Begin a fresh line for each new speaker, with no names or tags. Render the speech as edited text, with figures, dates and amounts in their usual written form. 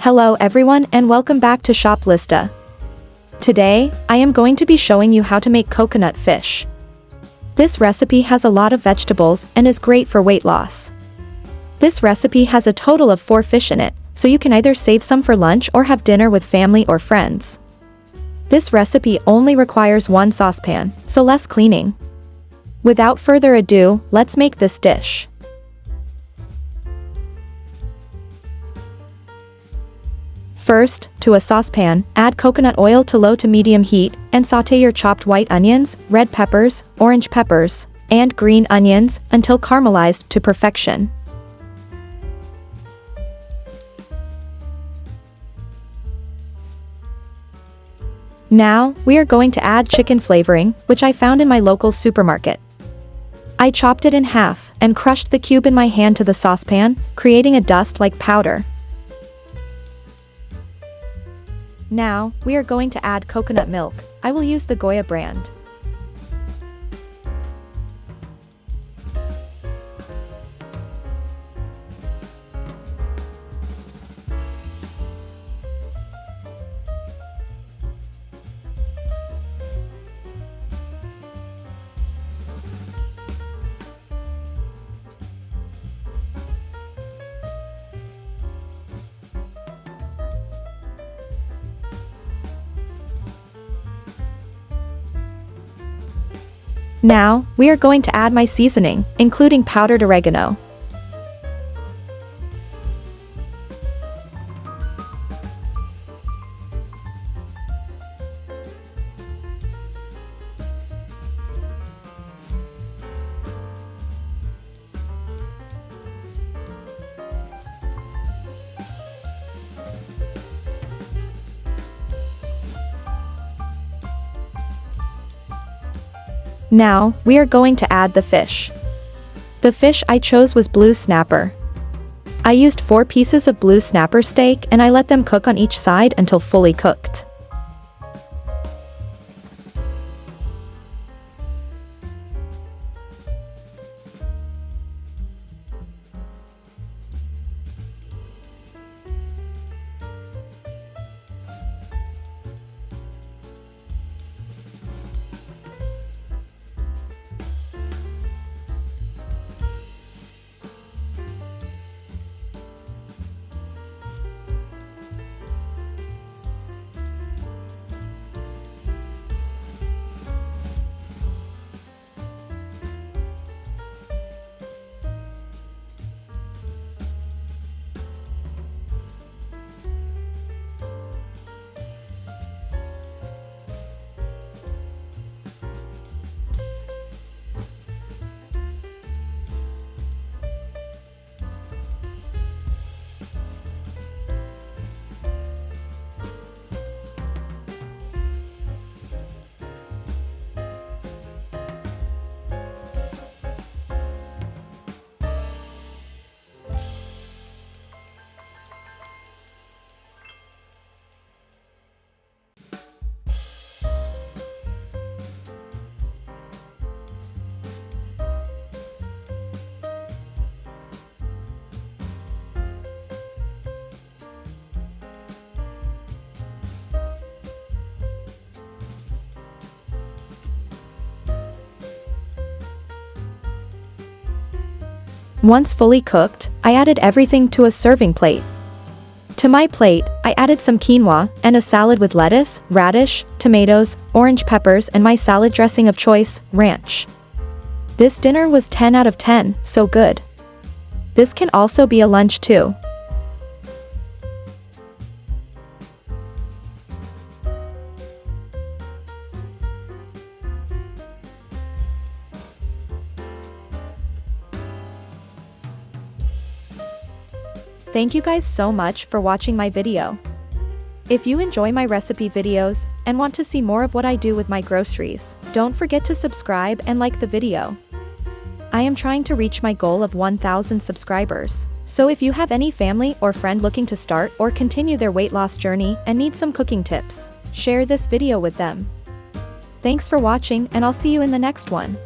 Hello everyone and welcome back to Shoplista. Today, I am going to be showing you how to make coconut fish. This recipe has a lot of vegetables and is great for weight loss. This recipe has a total of 4 fish in it, so you can either save some for lunch or have dinner with family or friends. This recipe only requires 1 saucepan, so less cleaning. Without further ado, let's make this dish. First, to a saucepan, add coconut oil to low to medium heat, and sauté your chopped white onions, red peppers, orange peppers, and green onions until caramelized to perfection. Now, we are going to add chicken flavoring, which I found in my local supermarket. I chopped it in half and crushed the cube in my hand to the saucepan, creating a dust-like powder. Now, we are going to add coconut milk. I will use the Goya brand. Now, we are going to add my seasoning, including powdered oregano. Now, we are going to add the fish. The fish I chose was blue snapper. I used 4 pieces of blue snapper steak and I let them cook on each side until fully cooked. Once fully cooked, I added everything to a serving plate. To my plate, I added some quinoa and a salad with lettuce, radish, tomatoes, orange peppers and my salad dressing of choice, ranch. This dinner was 10 out of 10, so good. This can also be a lunch too. Thank you guys so much for watching my video. If you enjoy my recipe videos and want to see more of what I do with my groceries, don't forget to subscribe and like the video. I am trying to reach my goal of 1,000 subscribers, so if you have any family or friend looking to start or continue their weight loss journey and need some cooking tips, share this video with them. Thanks for watching and I'll see you in the next one.